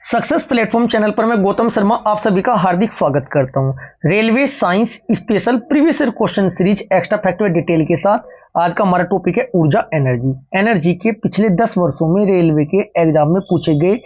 Success platform channel पर मैं गौतम शर्मा आप सभी का हार्दिक स्वागत करता हूं। Railway science special previous year question series extra fact व डिटेल के साथ आज का हमारा टॉपिक है ऊर्जा एनर्जी। एनर्जी के पिछले 10 वर्षों में रेलवे के एग्जाम में पूछे गए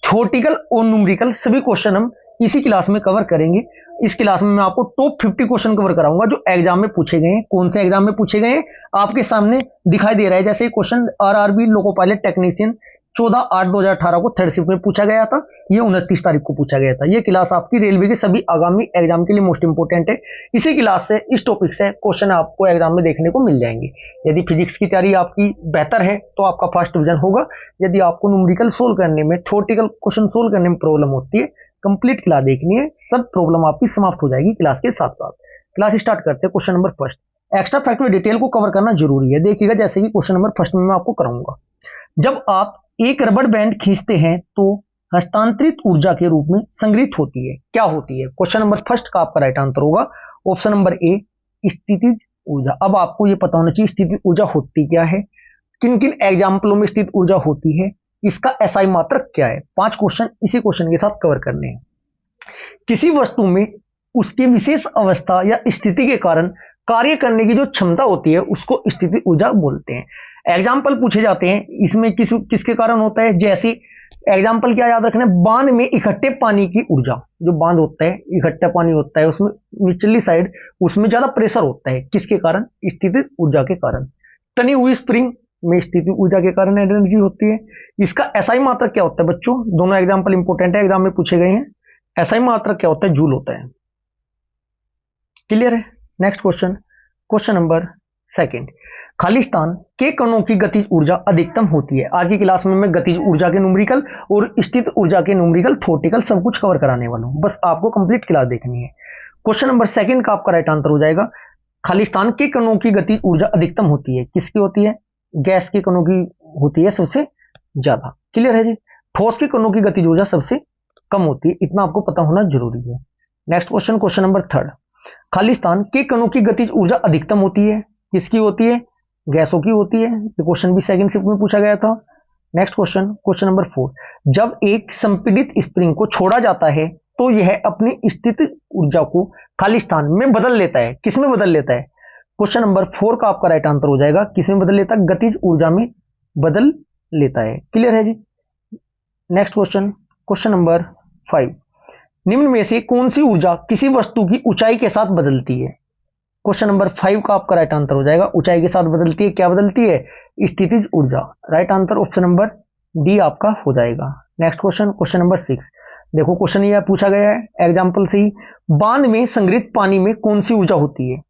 थ्योरेटिकल और न्यूमेरिकल सभी क्वेश्चन हम इसी क्लास में कवर करेंगे। इस क्लास में मैं आपको टॉप 50 क्वेश्चन कवर कराऊंगा जो एग्जाम में पूछे गए हैं। कौन से एग्जाम में पूछे गए हैं आपके सामने दिखाई दे रहा है। जैसे question RRB loco pilot technician 14/8/2018 को थर्ड शिफ्ट में पूछा गया था। ये 29 तारीख को पूछा गया था। ये क्लास आपकी रेलवे के सभी आगामी एग्जाम के लिए मोस्ट इंपोर्टेंट है। इसी क्लास से इस टॉपिक से क्वेश्चन आपको एग्जाम में देखने को मिल जाएंगे। यदि फिजिक्स की तैयारी आपकी बेहतर है तो आपका फर्स्ट डिवीजन होगा। यदि आपको न्यूमेरिकल सोल्व करने में, थ्योरेटिकल क्वेश्चन सोल्व करने में प्रॉब्लम होती है, कंप्लीट क्लास देखनी है, सब प्रॉब्लम आपकी समाप्त हो जाएगी क्लास के साथ साथ। क्लास स्टार्ट करते हैं। Question number first, extra fact में डिटेल को कवर करना जरूरी है। देखिएगा जैसे कि क्वेश्चन नंबर फर्स्ट में मैं आपको कराऊंगा। जब आप एक रबड़ बैंड खींचते हैं तो हस्तांतरित ऊर्जा के रूप में संग्रहित होती है, क्या होती है? क्वेश्चन नंबर फर्स्ट का आपका राइट आंसर होगा ऑप्शन नंबर ए, स्थितिज ऊर्जा। अब आपको यह पता होना चाहिए स्थितिज ऊर्जा होती क्या है, किन किन एग्जाम्पलों में स्थित ऊर्जा होती है, इसका एसआई मात्रक क्या है। 5 क्वेश्चन इसी क्वेश्चन के साथ कवर करने हैं। किसी वस्तु में उसकी विशेष अवस्था या स्थिति के कारण कार्य करने की जो क्षमता होती है उसको स्थितिज ऊर्जा बोलते हैं। एग्जाम्पल पूछे जाते हैं इसमें किसके कारण होता है। जैसे एग्जाम्पल क्या याद रखना है, बांध में इकट्ठे पानी की ऊर्जा, जो बांध होता है इकट्ठा पानी होता है उसमें निचली साइड उसमें ज्यादा प्रेशर होता है, किसके कारण? स्थितिज ऊर्जा के कारण। तनी हुई स्प्रिंग में स्थितिज ऊर्जा के कारण एनर्जी होती है। इसका एसआई मात्रक क्या होता है बच्चों? दोनों एग्जाम्पल इंपोर्टेंट है, एग्जाम में पूछे गए हैं। एसआई मात्रक क्या होता है? जूल होता है। क्लियर है? Next question, question number second, खाली स्थान के कणों की गतिज ऊर्जा अधिकतम होती है। आज की क्लास में मैं गतिज ऊर्जा के न्यूमेरिकल और स्थित ऊर्जा के न्यूमेरिकल, थ्योरेटिकल सब कुछ कवर कराने वाला हूं। बस आपको कंप्लीट क्लास देखनी है। क्वेश्चन नंबर सेकंड का आपका राइट आंसर हो जाएगा खाली स्थान के कणों की गतिज ऊर्जा अधिकतम होती है। किसकी होती है? गैस के कणों की होती है सबसे ज्यादा। क्लियर है जी? ठोस के कणों की गतिज ऊर्जा सबसे कम होती है, इतना आपको पता होना जरूरी है। Next question, question number third, खाली स्थान के कणों की गतिज ऊर्जा अधिकतम होती है। किसकी होती है? गैसों की होती है। ये क्वेश्चन भी सेकंड शिफ्ट में पूछा गया था। नेक्स्ट क्वेश्चन, क्वेश्चन नंबर 4, जब एक संपीड़ित स्प्रिंग को छोड़ा जाता है तो यह अपनी स्थितिज ऊर्जा को खाली स्थान में बदल लेता है। किस में बदल लेता है? क्वेश्चन नंबर 4 का आपका राइट आंसर हो जाएगा किस में बदल लेता है? गतिज ऊर्जा में बदल लेता है। क्लियर है जी? नेक्स्ट क्वेश्चन, क्वेश्चन नंबर 5, निम्न में से कौन सी ऊर्जा किसी वस्तु की ऊंचाई के साथ बदलती है? क्वेश्चन नंबर 5 का आपका राइट आंसर हो जाएगा ऊंचाई के साथ बदलती है। क्या बदलती है? स्थितिज ऊर्जा। Right answer option number D आपका हो जाएगा। नेक्स्ट क्वेश्चन, क्वेश्चन नंबर 6, देखो क्वेश्चन यह पूछा गया है एग्जाम्पल से ही, बांध में संग्रहित पानी में कौन सी ऊर्जा होती है?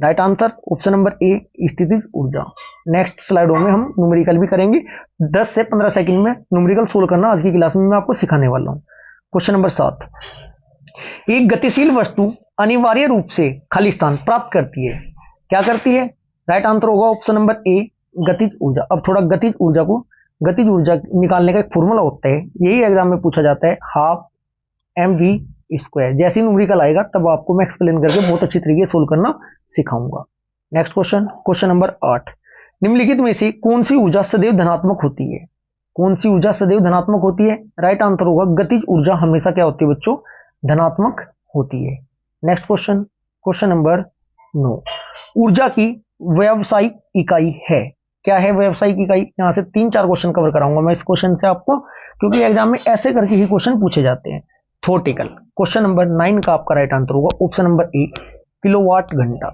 राइट आंसर ऑप्शन नंबर ए, स्थितिज ऊर्जा। नेक्स्ट स्लाइडों में हम न्यूमेरिकल भी करेंगे। 10 से 15 सेकंड में न्यूमेरिकल सोल्व करना आज की क्लास में मैं आपको सिखाने वाला हूं। क्वेश्चन नंबर 7, एक गतिशील वस्तु अनिवार्य रूप से खाली स्थान प्राप्त करती है। क्या करती है? राइट आंसर होगा ऑप्शन नंबर ए, गतिज ऊर्जा। अब थोड़ा गतिज ऊर्जा निकालने का एक फॉर्मूला होता है, यही एग्जाम में पूछा जाता है, हाफ mv²। जैसे न्यूमेरिकल आएगा तब आपको मैं एक्सप्लेन करके बहुत अच्छी तरीके से सोल्व करना सिखाऊंगा। नेक्स्ट क्वेश्चन, क्वेश्चन नंबर 8, निम्नलिखित में से कौन सी ऊर्जा सदैव धनात्मक होती है? कौन सी ऊर्जा सदैव धनात्मक होती है? राइट आंसर होगा गतिज ऊर्जा हमेशा क्या होती है बच्चों? धनात्मक होती है। नेक्स्ट क्वेश्चन, क्वेश्चन नंबर 9, ऊर्जा की व्यावसायिक इकाई है। क्या है व्यावसायिक इकाई? यहां से 3-4 क्वेश्चन कवर कराऊंगा मैं इस क्वेश्चन से आपको, क्योंकि एग्जाम में ऐसे करके ही क्वेश्चन पूछे जाते हैं। थ्योरेटिकल। क्वेश्चन नंबर 9 का आपका राइट आंसर होगा ऑप्शन नंबर ए, किलोवाट घंटा।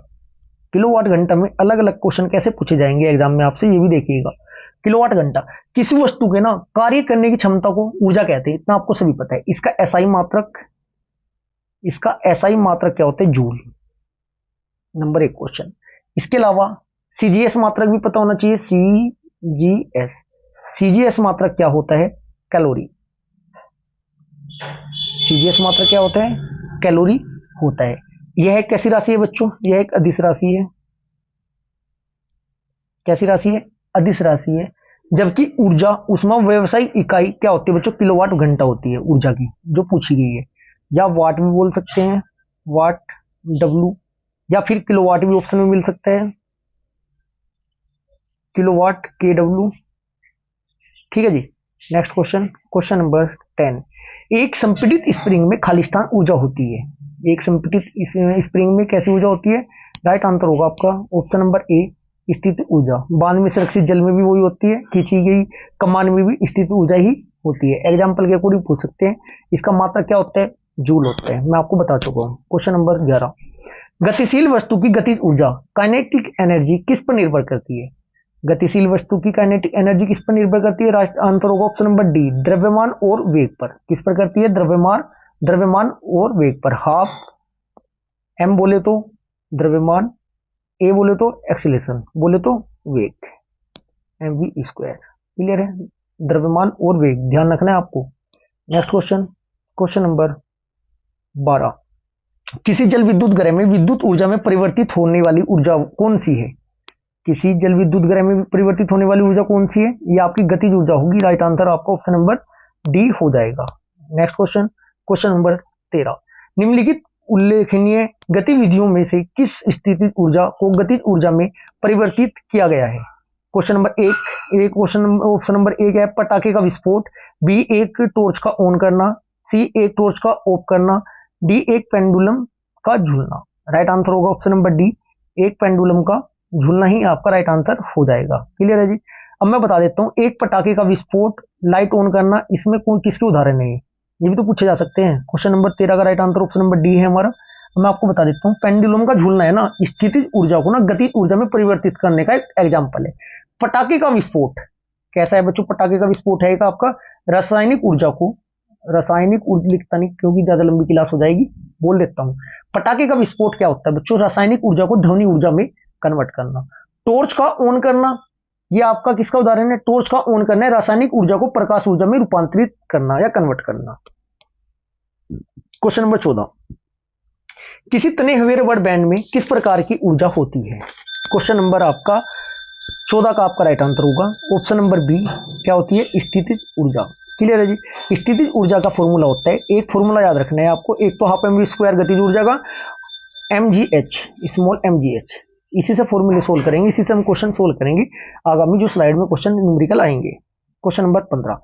किलोवाट घंटा में अलग अलग क्वेश्चन कैसे पूछे जाएंगे एग्जाम में आपसे, ये भी देखिएगा। किलोवाट घंटा किसी वस्तु के ना कार्य करने की क्षमता को ऊर्जा कहते हैं, इतना आपको सभी पता है। इसका एसआई मात्रक क्या होता है? जूल। Number 1 question. इसके अलावा सीजीएस मात्रक भी पता होना चाहिए। सीजीएस मात्रक क्या होता है? कैलोरी। सीजीएस मात्रक क्या होता है? कैलोरी होता है। यह एक कैसी राशि है बच्चों? यह एक अदिश राशि है। कैसी राशि है? अदिश राशि है। जबकि ऊर्जा उष्मा व्यावसायिक इकाई क्या होती है बच्चों? किलोवाट घंटा होती है ऊर्जा की, जो पूछी गई है। या वाट भी बोल सकते हैं, वाट डब्लू, या फिर किलोवाट भी ऑप्शन में मिल सकता है, किलोवाट के डब्लू। ठीक है जी। नेक्स्ट क्वेश्चन, क्वेश्चन नंबर 10, एक संपीड़ित स्प्रिंग में खाली स्थान ऊर्जा होती है। एक संपीड़ित स्प्रिंग में कैसी ऊर्जा होती है? राइट आंसर होगा आपका ऑप्शन नंबर ए, स्थित ऊर्जा। बांध में सुरक्षित जल में भी वही होती है, खींची गई कमान में भी स्थित ऊर्जा ही होती है। एग्जाम्पल के अकॉर्डिंग पूछ सकते हैं, इसका मात्रा क्या होता है? जूल होता है, मैं आपको बता चुका हूँ। क्वेश्चन नंबर 11, गतिशील वस्तु की गतिज ऊर्जा काइनेटिक एनर्जी किस पर निर्भर करती है? गतिशील वस्तु की काइनेटिक एनर्जी किस पर निर्भर करती है? राइट आंसर होगा ऑप्शन नंबर डी, द्रव्यमान और वेग पर। किस पर करती है? द्रव्यमान और वेग पर। हाफ एम बोले तो द्रव्यमान, ए बोले तो एक्सीलरेशन, बोले तो वेग, एम वी स्क्वायर। क्लियर है? द्रव्यमान और वेग ध्यान रखना है आपको। नेक्स्ट क्वेश्चन, क्वेश्चन नंबर 12, किसी जल विद्युत ग्रह में विद्युत ऊर्जा में परिवर्तित होने वाली ऊर्जा कौन सी है? किसी जल विद्युत ग्रह में परिवर्तित होने वाली ऊर्जा कौन सी है? ये आपकी गतिज ऊर्जा होगी। राइट आंसर आपका ऑप्शन नंबर डी हो जाएगा। नेक्स्ट क्वेश्चन, क्वेश्चन नंबर 13, निम्नलिखित उल्लेखनीय गतिविधियों में से किस स्थितिज ऊर्जा को गतिज ऊर्जा में परिवर्तित किया गया है? क्वेश्चन नंबर एक क्वेश्चन ऑप्शन नंबर एक है पटाखे का विस्फोट, बी एक टॉर्च का ऑन करना, सी एक टॉर्च का ऑफ करना, डी एक पेंडुलम का झूलना। राइट आंसर होगा ऑप्शन नंबर डी, एक पेंडुलम का झूलना ही आपका राइट आंसर हो जाएगा। क्लियर है जी? अब मैं बता देता हूँ, एक पटाखे का विस्फोट, लाइट ऑन करना, इसमें कोई किसके उदाहरण है? ये भी तो पूछे जा सकते हैं। क्वेश्चन नंबर 13 का right answer option number D है हमारा। मैं आपको बता देता हूँ, पेंडुलम का झूलना है ना, स्थितिज ऊर्जा को ना गतिज ऊर्जा में परिवर्तित करने का एक एग्जाम्पल है। पटाखे का विस्फोट कैसा है बच्चों? पटाखे का विस्फोट है एक आपका रासायनिक ऊर्जा को, रासायनिक ऊर्जा लिखता नहीं क्योंकि ज्यादा लंबी क्लास हो जाएगी, बोल देता हूँ। पटाखे का विस्फोट क्या होता है बच्चों? रासायनिक ऊर्जा को ध्वनि ऊर्जा में कन्वर्ट करना। टॉर्च का ऑन करना, ये आपका किसका उदाहरण है? टॉर्च का ऑन करना है रासायनिक ऊर्जा को प्रकाश ऊर्जा में रूपांतरित करना या कन्वर्ट करना। क्वेश्चन नंबर 14, किसी तने हुए रबड़ बैंड में किस प्रकार की ऊर्जा होती है? क्वेश्चन नंबर आपका 14 का आपका राइट आंसर होगा ऑप्शन नंबर बी, क्या होती है? स्थितिज ऊर्जा। क्लियर है जी? स्थितिज ऊर्जा का फॉर्मूला होता है, एक फॉर्मूला याद रखना है आपको, एक तो हाफ एम वी स्क्वायर गतिज ऊर्जा का, mgh, स्मॉल mgh। इसी से फॉर्मूले सोल्व करेंगे, इसी से हम क्वेश्चन सोल्व करेंगे आगामी जो स्लाइड में क्वेश्चन न्यूमेरिकल आएंगे। क्वेश्चन नंबर 15,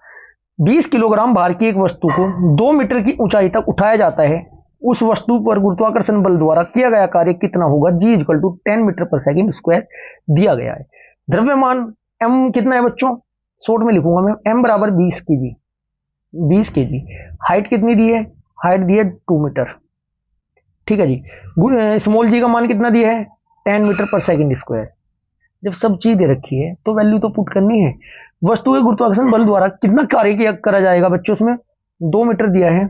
20 किलोग्राम भार की एक वस्तु को 2 मीटर की ऊंचाई तक उठाया जाता है, उस वस्तु पर गुरुत्वाकर्षण बल द्वारा किया गया कार्य कितना होगा? G इक्वल टू 10 मीटर पर सेकेंड स्क्वायर दिया गया है। द्रव्यमान m कितना है बच्चों? शॉर्ट में लिखूंगा मैं, m बराबर 20 केजी, 20 केजी। हाइट कितनी दी है? हाइट दी है 2 मीटर। ठीक है जी। स्मॉल जी का मान कितना दिया है? 10 मीटर पर सेकेंड स्क्वायर। जब सब चीज दे रखी है तो वैल्यू तो पुट करनी है। वस्तु के गुरुत्वाकर्षण बल द्वारा कितना कार्य किया करा जाएगा बच्चों? उसमें 2 मीटर दिया है,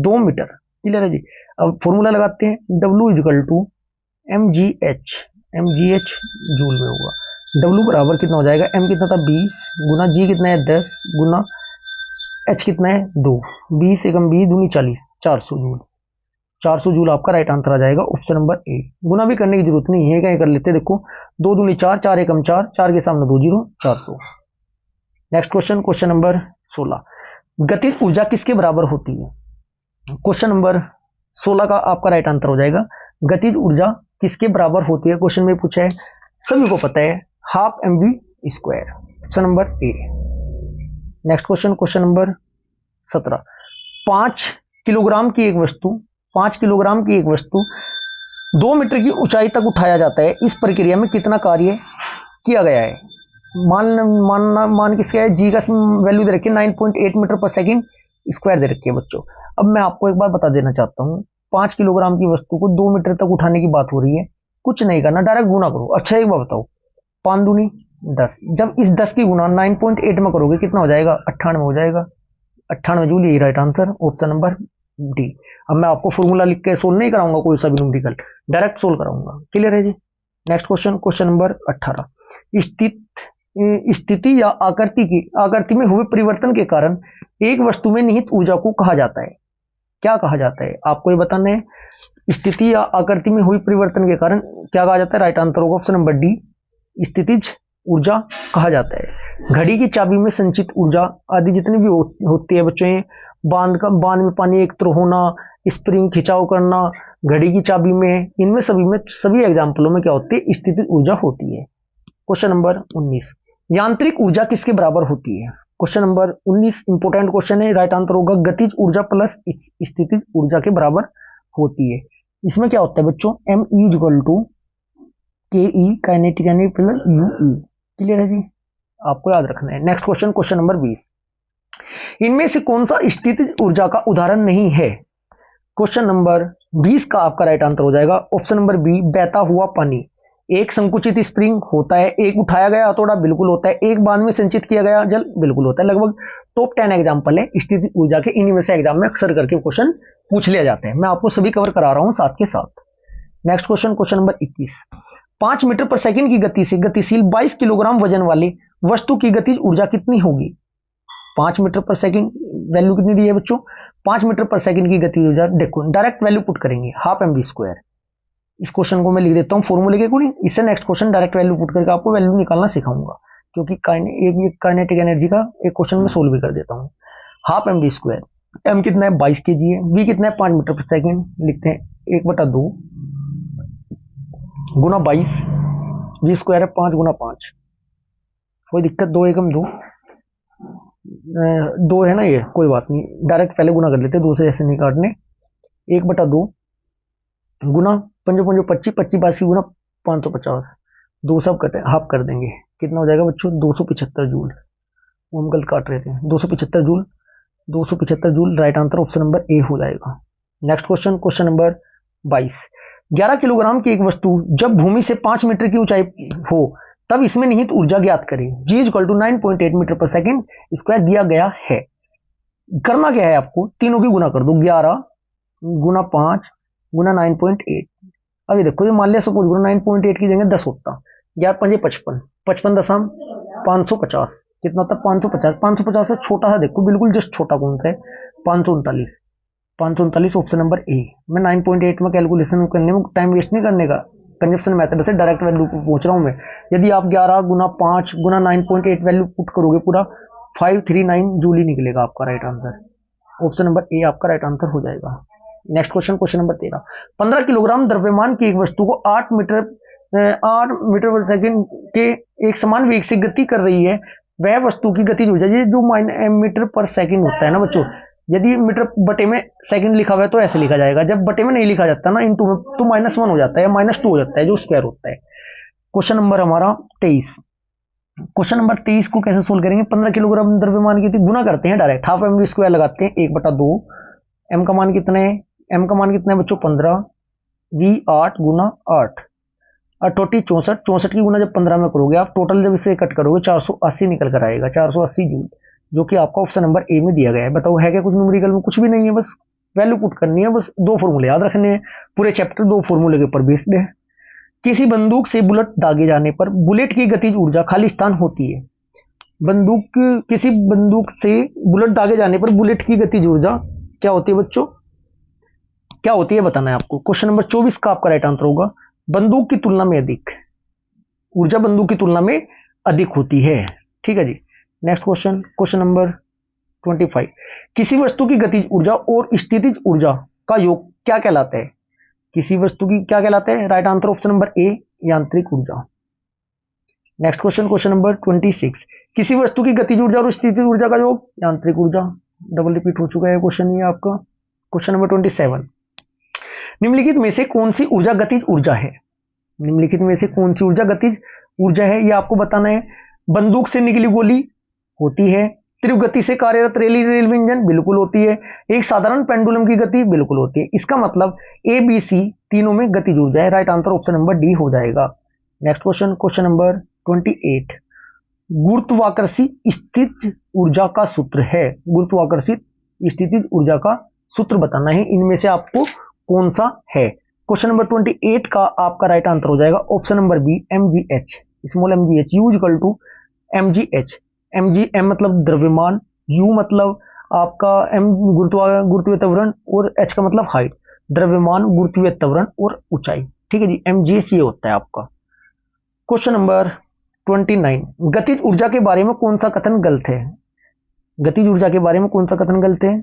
2 मीटर। क्लियर है जी? अब फॉर्मूला लगाते हैं, W equal to mgh, mgh joule में होगा। W बराबर कितना हो जाएगा? m कितना था? 20 गुना g कितना है? 10 गुना h कितना है? 2, 20 एकम 20 दूनी 40, 400 जूल। 400 जूल आपका राइट आंसर आ जाएगा ऑप्शन नंबर ए। गुना भी करने की जरूरत नहीं है, क्या कर लेते हैं, देखो 2 दूनी 4, 4 एकम 4, 4 के सामने 2 zero, 400। Next question, question number 16, गतिज ऊर्जा किसके बराबर होती है? क्वेश्चन नंबर 16 का आपका राइट आंसर हो जाएगा, गतिज ऊर्जा किसके बराबर होती है? क्वेश्चन में पूछा है, सभी को पता है, half m v square, option number A. Next question, question number 17, 5 kilogram की एक वस्तु 5 किलोग्राम की एक वस्तु 2 मीटर की ऊंचाई तक उठाया जाता है, इस प्रक्रिया में कितना कार्य किया गया है? मान किसका है? जी का वैल्यू दे रखी है 9.8 मीटर पर सेकेंड स्क्वायर दे रखी है बच्चों। अब मैं आपको एक बार बता देना चाहता हूँ, 5 किलोग्राम की वस्तु को 2 मीटर तक उठाने की बात हो रही है, कुछ नहीं करना, डायरेक्ट गुना करो। अच्छा एक बार बताओ, 5 दूनी 10, जब इस 10 की गुना 9.8 में करोगे कितना हो जाएगा? 98 हो जाएगा, 98 जूल। यही right answer option number D. अब मैं आपको फॉर्मूला लिख के सोल्व नहीं कराऊंगा कोई सा भी न्यूमेरिकल, डायरेक्ट सोल्व कराऊंगा। क्लियर है जी? नेक्स्ट क्वेश्चन, क्वेश्चन नंबर 18, स्थिति या आकृति में हुए परिवर्तन के कारण एक वस्तु में निहित ऊर्जा को कहा जाता है, क्या कहा जाता है? आपको ये बताना है, स्थिति या आकृति में हुई परिवर्तन के कारण क्या कहा जाता है? राइट आंसर होगा ऑप्शन नंबर डी, स्थितिज ऊर्जा कहा जाता है। घड़ी की चाबी में संचित ऊर्जा आदि जितनी भी होती है बच्चों, बांध में पानी एकत्र होना, स्प्रिंग खिंचाव करना, घड़ी की चाबी में, इनमें सभी एग्जाम्पलों में क्या होती है? स्थितिज ऊर्जा होती है। क्वेश्चन नंबर 19, यांत्रिक ऊर्जा किसके बराबर होती है? क्वेश्चन नंबर 19 इंपोर्टेंट क्वेश्चन है, राइट आंसर होगा गतिज ऊर्जा प्लस स्थितिज ऊर्जा के बराबर होती है। इसमें क्या होता है बच्चों, M E equal to K E kinetic energy plus U E. Clear है जी, आपको याद रखना है। नेक्स्ट क्वेश्चन, क्वेश्चन नंबर 20, इनमें से कौन सा स्थितिज ऊर्जा का उदाहरण नहीं है। क्वेश्चन नंबर 20 का आपका राइट आंसर हो जाएगा ऑप्शन नंबर बी, बहता हुआ पानी। एक संकुचित स्प्रिंग होता है, एक उठाया गया हथौड़ा बिल्कुल होता है, एक बांध में संचित किया गया जल बिल्कुल होता है। लगभग टॉप 10 एग्जाम्पल है स्थितिज ऊर्जा के, इन्हीं में से एग्जाम में अक्सर करके क्वेश्चन पूछ लिया जाते हैं। मैं आपको सभी कवर करा रहा हूं साथ के साथ। Next question, question number 21, 5 metre per second की गति से गतिशील 22 किलोग्राम वजन वाली वस्तु की गतिज ऊर्जा कितनी होगी। 5 मीटर पर सेकंड वैल्यू कितनी दी है बच्चों, 5 मीटर पर सेकंड की गतिज ऊर्जा, देखो डायरेक्ट वैल्यू पुट करेंगे, हाफ एम वी स्क्वायर। इस क्वेश्चन को मैं लिख देता हूं फॉर्मूले के अकॉर्डिंग, इससे next question direct value put करके आपको वैल्यू निकालना सिखाऊंगा, क्योंकि एक काइनेटिक एनर्जी का एक क्वेश्चन में सोल्व भी कर देता हूं। Half m v square, M कितना है 22 kg है, वी कितना है 5 मीटर पर सेकंड, लिखते हैं 1/2 गुना 22, वी स्क्वायर है 5 गुना 5, कोई दिक्कत, 2 एकम 2 2 है ना, ये कोई बात नहीं, डायरेक्ट पहले गुना कर लेते हैं, 2 से ऐसे नहीं काटने। 1/2 गुना 5 5 25 25 82 गुना 550, 2 सब कटे हाफ कर देंगे, कितना हो जाएगा बच्चों 275 जूल। वो हम गलत काट रहे थे, 275 joule, 275 joule right answer option number ए हो जाएगा। Next question, question number 22, 11 kilogram की एक वस्तु जब भूमि से 5 मीटर की ऊंचाई हो तब इसमें निहित ऊर्जा ज्ञात करें। जी equal to 9.8 metre per second square दिया गया है। करना क्या है आपको, तीनों की गुना कर दो, 11 गुना 5 गुना 9.8। अभी देखो ये मान लिया सपोज गुना 9.8 की जगह 10 होता, 11 5 55, 55 दशम 550, कितना होता 550, 550 से छोटा सा देखो बिल्कुल जस्ट छोटा कौन सा है, 539, 539 ऑप्शन नंबर ए। मैं 9.8 में कैलकुलेशन करने में टाइम वेस्ट नहीं करने का, कंजप्शन मेथड से डायरेक्ट वैल्यू को पहुंच रहा हूं मैं। यदि आप 11 गुना 5 गुना 9.8 वैल्यू पुट करोगे पूरा 539 जूल ही निकलेगा आपका राइट आंसर, ऑप्शन नंबर ए आपका राइट आंसर हो जाएगा। Next question, question number 13, 15 kilogram द्रव्यमान की एक वस्तु को 8 मीटर पर सेकंड के एक समान वेग से गति कर रही है, वह वस्तु की गतिज ऊर्जा, ये जो मीटर पर सेकंड होता है ना बच्चों, यदि मीटर बटे में सेकंड लिखा हुआ है तो ऐसे लिखा जाएगा, जब बटे में नहीं लिखा जाता ना इनटू में तो -1 हो जाता है या -2 हो जाता है जो स्क्वायर होता है। क्वेश्चन नंबर हमारा 23, क्वेश्चन नंबर 23 को कैसे सोल्व करेंगे, 15 किलोग्राम द्रव्यमान की गुना करते हैं direct, half m v square लगाते हैं 1/2, एम का मान कितना है, एम का मान कितना है बच्चों 15, वी 8 गुना 8 80 64, 64 की गुना जब 15 में करोगे आप टोटल जब इसे कट करोगे 480 निकल कर आएगा, 480 जूल, जो कि आपका ऑप्शन नंबर ए में दिया गया है। बताओ है क्या कुछ न्यूमेरिकल में, कुछ भी नहीं है, बस वैल्यू पुट करनी है, बस 2 फॉर्मूले याद रखने हैं, पूरे चैप्टर 2 फॉर्मूले के ऊपर बेस्ड है। किसी बंदूक से बुलेट दागे जाने पर बुलेट की गतिज ऊर्जा खाली स्थान होती है। किसी बंदूक से बुलेट दागे जाने पर बुलेट की गतिज ऊर्जा क्या होती है बच्चों, क्या होती है बताना है आपको। क्वेश्चन नंबर 24 का आपका राइट आंसर होगा बंदूक की तुलना में अधिक, ऊर्जा बंदूक की तुलना में अधिक होती है। ठीक है जी। नेक्स्ट क्वेश्चन, क्वेश्चन नंबर 25, किसी वस्तु की गतिज ऊर्जा और स्थितिज ऊर्जा का योग क्या कहलाता है। किसी वस्तु की क्या कहलाता है, राइट आंसर ऑप्शन नंबर ए यांत्रिक ऊर्जा। नेक्स्ट क्वेश्चन, क्वेश्चन नंबर 26, किसी वस्तु की गतिज ऊर्जा और स्थितिज ऊर्जा का योग यांत्रिक ऊर्जा। डबल रिपीट हो चुका है क्वेश्चन ये आपका। क्वेश्चन नंबर 27, निम्नलिखित में से कौन सी ऊर्जा गतिज ऊर्जा है। निम्नलिखित में से कौन सी ऊर्जा गतिज ऊर्जा है ये आपको बताना है। बंदूक से निकली गोली होती है, तीव्र गति से कार्यरत रेलवे इंजन बिल्कुल होती है, एक साधारण पेंडुलम की गति बिल्कुल होती है। इसका मतलब ए बी सी तीनों में गतिज ऊर्जा है, right answer option number D हो जाएगा। नेक्स्ट क्वेश्चन, क्वेश्चन नंबर 28, गुरुत्वाकर्षी स्थितिज ऊर्जा का सूत्र है। गुरुत्वाकर्षित स्थितिज ऊर्जा का सूत्र बताना है, इनमें से आपको कौन सा है। क्वेश्चन नंबर 28 का आपका राइट आंसर हो जाएगा option number B mgh, small mgh, U equal to mgh। M मतलब द्रव्यमान, U मतलब आपका m गुरुत्वीय त्वरण और h का मतलब हाइट, द्रव्यमान गुरुत्वीय त्वरण और ऊंचाई। ठीक है जी, mgh ये होता है आपका। क्वेश्चन नंबर 29, गतिज ऊर्जा के बारे में कौन सा कथन गलत है। गतिज ऊर्जा के बारे में कौन सा कथन गलत है,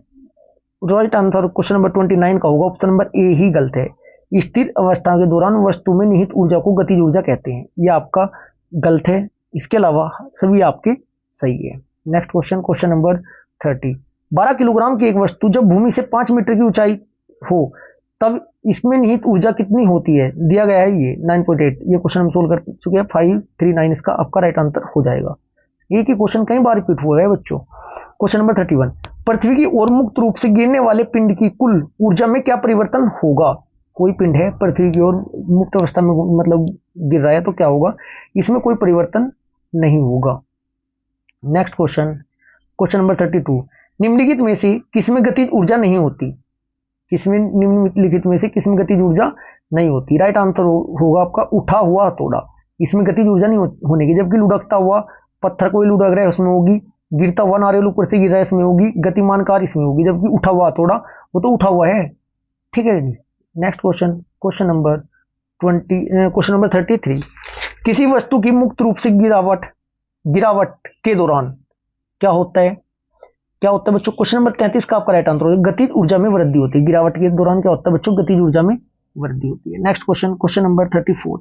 राइट आंसर क्वेश्चन नंबर 29 का होगा ऑप्शन नंबर ए ही गलत है। स्थिर अवस्था के दौरान वस्तु में निहित ऊर्जा को गतिज ऊर्जा कहते हैं, यह आपका गलत है। इसके अलावा सभी आपके सही है। Next question, question number 30। 12 kilogram की एक वस्तु जब भूमि से 5 मीटर की ऊंचाई हो तब इसमें निहित ऊर्जा कितनी होती है? दिया गया है ये 9.8। ये क्वेश्चन हम सोल्व कर चुके हैं। 539 इसका आपका राइट आंसर हो जाएगा। एक ही क्वेश्चन कई बार रिपीट हुआ है बच्चों। Question number 31। पृथ्वी की ओर मुक्त रूप से गिरने वाले पिंड की कुल ऊर्जा में क्या परिवर्तन होगा? कोई पिंड है पृथ्वी की ओर मुक्त अवस्था में मतलब गिर रहा है तो क्या होगा? इसमें कोई परिवर्तन नहीं होगा। Next question, question number 32। निम्नलिखित में से किसमें गतिज ऊर्जा नहीं होती? किसमें निम्नलिखित में से किसमें गतिज ऊर्जा नहीं होती? राइट आंसर होगा आपका उठा हुआ हथौड़ा। इसमें गतिज ऊर्जा नहीं होने की, जबकि लुढ़कता हुआ पत्थर कोई लुढ़क रहा है उसमें होगी, गिरता हुआ नारियल ऊपर से गिर रहा है इसमें होगी, गतिमान कार इसमें होगी, जबकि उठा हुआ हथौड़ा वो तो उठा हुआ है। ठीक है जी। Next question, question number 33। किसी वस्तु की मुक्त रूप से गिरावट के दौरान क्या होता है? क्या होता है बच्चों? क्वेश्चन नंबर 33 का आपका राइट आंसर होगा गतिज ऊर्जा में वृद्धि होती है। गिरावट के दौरान क्या होता है बच्चों? गतिज ऊर्जा में वृद्धि होती है। Next question, question number 34।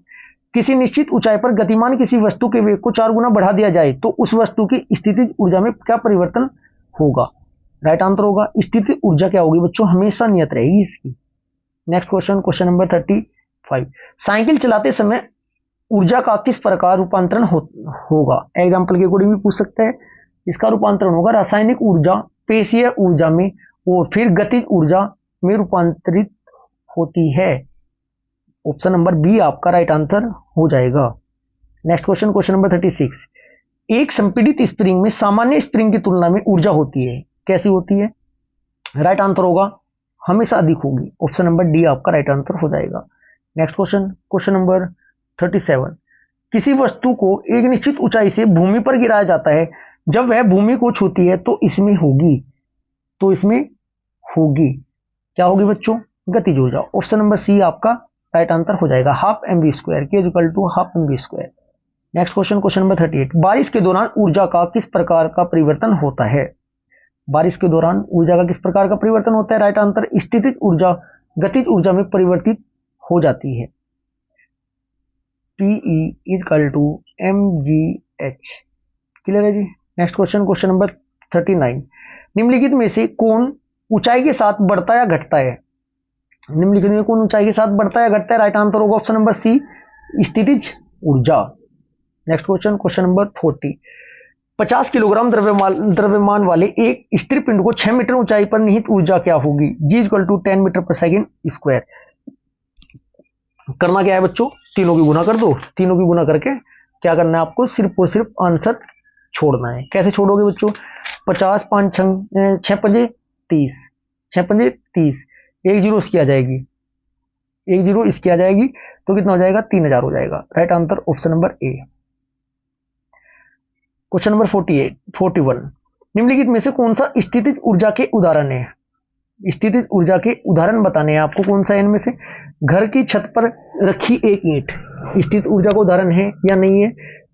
किसी निश्चित ऊंचाई पर गतिमान किसी वस्तु के वेग को 4 गुना बढ़ा दिया जाए तो उस वस्तु की स्थितिज ऊर्जा में क्या परिवर्तन होगा? राइट आंसर होगा स्थितिज ऊर्जा क्या होगी बच्चों? हमेशा नियत रहेगी इसकी। Next question, question number 35। Cycle चलाते समय ऊर्जा का किस प्रकार रूपांतरण होगा? एग्जाम्पल के अकॉर्डिंग भी पूछ सकते हैं। इसका रूपांतरण होगा रासायनिक ऊर्जा पेशीय ऊर्जा में और फिर गतिज ऊर्जा में रूपांतरित होती है। ऑप्शन नंबर बी आपका राइट आंसर हो जाएगा। Next question, question number 36। एक संपीड़ित स्प्रिंग में सामान्य स्प्रिंग की तुलना में ऊर्जा होती है, कैसी होती है? राइट आंसर होगा हमेशा अधिक होगी। ऑप्शन नंबर डी आपका राइट आंसर हो जाएगा। Next question, question number 37। किसी वस्तु को एक निश्चित ऊंचाई से भूमि पर गिराया जाता है, जब वह भूमि को छूती है तो इसमें होगी क्या होगी बच्चों? गतिज ऊर्जा। ऑप्शन नंबर सी आपका राइट आंसर हो जाएगा। हाफ mv², के equal to half mv²। Next question, question number 38। बारिश के दौरान ऊर्जा का किस प्रकार का परिवर्तन होता है? बारिश के दौरान ऊर्जा का किस प्रकार का परिवर्तन होता है? राइट आंसर स्थितिज ऊर्जा गतिज ऊर्जा में परिवर्तित हो जाती है। PE equal to mgh। Clear है जी। Next question, question number 39। निम्नलिखित में से कौन ऊंचाई के साथ बढ़ता या घटता है? निम्नलिखित में कौन ऊंचाई के साथ बढ़ता या घटता है? राइट आंसर होगा ऑप्शन नंबर सी स्थितिज ऊर्जा। Next question, question number 40। 50 kilogram द्रव्यमान वाले एक स्थिर पिंड को 6 मीटर ऊंचाई पर निहित ऊर्जा क्या होगी? G इक्वल टू 10 मीटर पर सेकेंड स्क्वायर। करना क्या है बच्चों? तीनों की गुना कर दो। तीनों की गुना करके क्या करना है आपको? सिर्फ और सिर्फ आंसर छोड़ना है। कैसे छोड़ोगे बच्चों? 50 5 6 पंजे 30, 6 पंजे 30, एक जीरो इसकी आ जाएगी, एक जीरो इसकी आ जाएगी तो कितना हो जाएगा? 3000 हो जाएगा। राइट आंसर ऑप्शन नंबर ए। Question number 41। निम्नलिखित में से कौन सा स्थितिज ऊर्जा के उदाहरण है? स्थितिज ऊर्जा के उदाहरण बताने हैं आपको। कौन सा है इनमें से? घर की छत पर रखी एक ईंट स्थित ऊर्जा का उदाहरण है या नहीं है?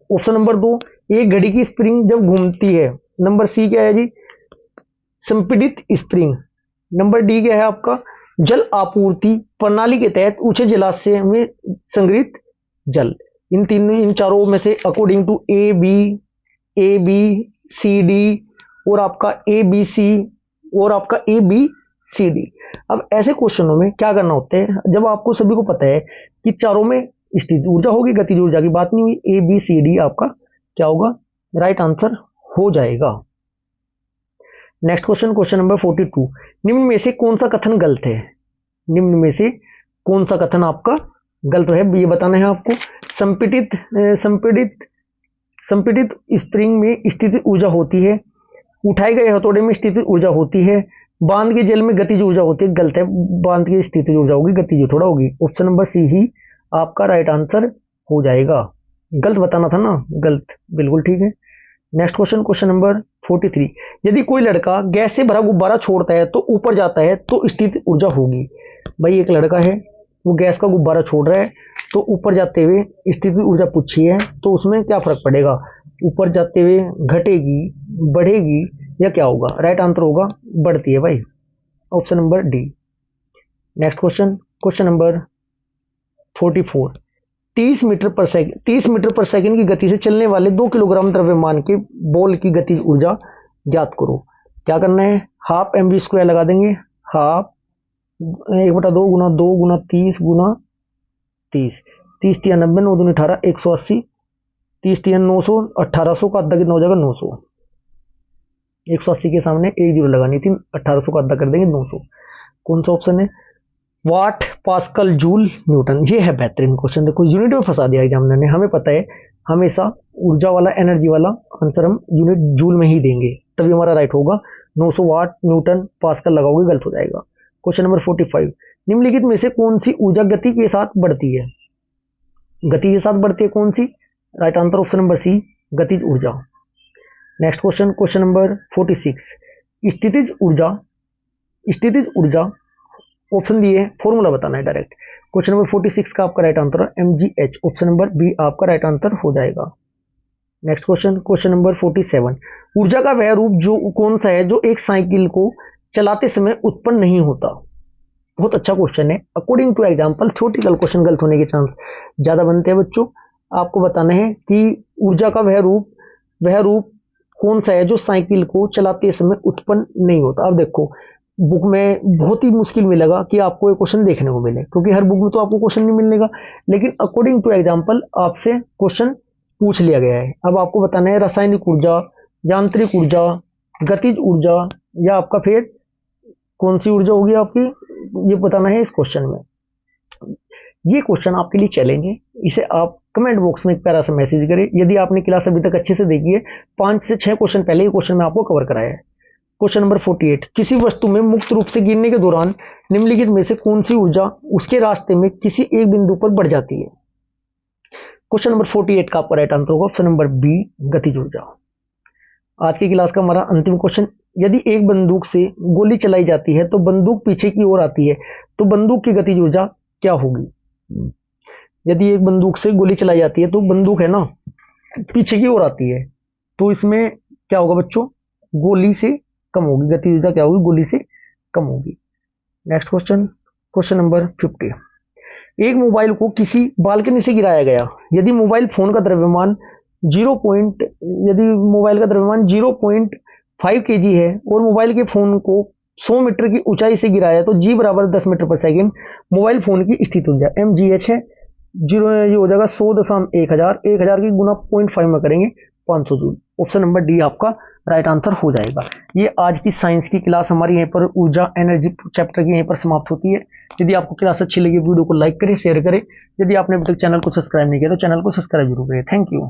ऑप्शन नंबर 2, एक घड़ी की स्प्रिंग जब घूमती है। नंबर सी क्या है जी? संपीड़ित स्प्रिंग। नंबर डी क्या है आपका? जल आपूर्ति प्रणाली के तहत ऊंचे जलाशय में संग्रहित जल। इन चारों में से according to A B C D और आपका ए बी सी और आपका ए बी सी डी। अब ऐसे क्वेश्चनों में क्या करना होता है? जब आपको सभी को पता है कि चारों में स्थित ऊर्जा होगी, गतिज ऊर्जा की बात नहीं हुई, ए बी सी डी आपका क्या होगा? राइट आंसर हो जाएगा। Next question, question number 42। निम्न में से कौन सा कथन गलत है? निम्न में से कौन सा कथन आपका गलत है ये बताना है आपको। संपीड़ित स्प्रिंग में स्थितिज ऊर्जा होती है, उठाए गए हथौड़े में स्थितिज ऊर्जा होती है, बांध के जल में गतिज ऊर्जा होती है। गलत है, बांध की स्थितिज ऊर्जा होगी, गतिज थोड़ा होगी। ऑप्शन नंबर सी ही आपका राइट आंसर हो जाएगा। गलत बताना था ना, गलत, बिल्कुल ठीक है। Next question, question number 43। यदि कोई लड़का गैस से भरा गुब्बारा छोड़ता है तो ऊपर जाता है तो स्थितिज ऊर्जा होगी। भाई एक लड़का है, वो गैस का गुब्बारा छोड़ रहा है तो ऊपर जाते हुए स्थितिज ऊर्जा पूछी है तो उसमें क्या फर्क पड़ेगा? ऊपर जाते हुए घटेगी, बढ़ेगी या क्या होगा? राइट आंसर होगा बढ़ती है भाई, option number D. Next question, question number 44। 30 metre per second की गति से चलने वाले 2 किलोग्राम द्रव्यमान के बॉल की गतिज ऊर्जा ज्ञात करो। क्या करना है, हाफ mv² लगा देंगे, हाफ 1/2 गुना 2 गुना 30 गुना 30, 30 3 90, 9 दूनी 18, 180, 30 3 900, 1800 का अद्धा कितना हो जाएगा 900, 180 के सामने एक जीरो लगानी थी, 1800 का अद्धा कर देंगे 900। कौन सा ऑप्शन है, वाट पास्कल जूल न्यूटन। ये है बेहतरीन क्वेश्चन, देखो यूनिट में फंसा दिया एग्जामिनर ने, हमें पता है हमेशा ऊर्जा वाला एनर्जी वाला आंसर हम यूनिट जूल में ही देंगे, तभी हमारा राइट होगा। 900 वाट न्यूटन पास्कल लगाओगे गलत हो जाएगा। क्वेश्चन नंबर 45, निम्नलिखित में से कौन सी ऊर्जा गति के साथ बढ़ती है, गति के साथ बढ़ती है कौन सी, right answer option number C, गतिज ऊर्जा। नेक्स्ट क्वेश्चन, क्वेश्चन नंबर 46, स्थितिज ऊर्जा ऑप्शन दिए, फॉर्मूला बताना है डायरेक्ट। क्वेश्चन नंबर 46 का आपका राइट आंसर है mgh, ऑप्शन नंबर बी आपका राइट आंसर हो जाएगा। नेक्स्ट क्वेश्चन, क्वेश्चन नंबर 47, ऊर्जा का वह रूप जो कौन सा है जो एक साइकिल को चलाते समय उत्पन्न नहीं होता। बहुत अच्छा क्वेश्चन है, according to example. Theoretical question गलत होने के चांस ज्यादा बनते हैं बच्चों। आपको बताना है कि ऊर्जा का वह रूप कौन सा है जो साइकिल को चलाते समय उत्पन्न नहीं होता। अब देखो बुक में बहुत ही मुश्किल मिलेगा कि आपको ये क्वेश्चन देखने को मिले, क्योंकि हर बुक में तो आपको क्वेश्चन नहीं मिलेगा, लेकिन अकॉर्डिंग टू एग्जाम्पल आपसे क्वेश्चन पूछ लिया गया है। अब आपको बताना है रासायनिक ऊर्जा, यांत्रिक ऊर्जा, गतिज ऊर्जा, या आपका फिर कौन सी ऊर्जा होगी आपकी, ये बताना है इस क्वेश्चन में। ये क्वेश्चन आपके लिए चैलेंज है, इसे आप कमेंट बॉक्स में एक प्यारा सा मैसेज करें। यदि आपने क्लास अभी तक अच्छे से देखी है, 5 से 6 क्वेश्चन पहले ये क्वेश्चन मैं आपको कवर कराया है। क्वेश्चन नंबर 48, किसी वस्तु में मुक्त रूप से गिरने के दौरान निम्नलिखित में से कौन सी ऊर्जा उसके रास्ते में किसी एक बिंदु पर बढ़ जाती है। क्वेश्चन नंबर 48 का आपका राइट आंसर होगा ऑप्शन नंबर बी, गतिज ऊर्जा। आज की क्लास का हमारा अंतिम क्वेश्चन, यदि एक बंदूक से गोली चलाई जाती है तो बंदूक पीछे की ओर आती है, तो बंदूक की गतिज ऊर्जा क्या होगी। यदि एक बंदूक से गोली चलाई जाती है तो बंदूक है ना पीछे की ओर आती है, तो इसमें क्या होगा बच्चों, गोली से कम होगी, गतिज ऊर्जा क्या होगी, गोली से कम होगी। नेक्स्ट क्वेश्चन, क्वेश्चन नंबर 50, एक मोबाइल को किसी बालकनी से गिराया गया, यदि मोबाइल का द्रव्यमान 0.5 kg है और मोबाइल के फोन को 100 मीटर की ऊंचाई से गिराया तो g बराबर 10 metre per second mobile phone की स्थित ऊर्जा mgh है, जीरो ये हो जाएगा 100,1000, 1000 की गुना 0.5 में करेंगे 500 जूल। ऑप्शन नंबर डी आपका राइट आंसर हो जाएगा। ये आज की साइंस की क्लास हमारी यहीं पर ऊर्जा एनर्जी चैप्टर की यहीं पर समाप्त होती है। यदि आपको क्लास अच्छी लगी वीडियो को लाइक करें, शेयर करें। यदि आपने अभी तक चैनल को सब्सक्राइब नहीं किया तो चैनल को सब्सक्राइब जरूर करें। Thank you.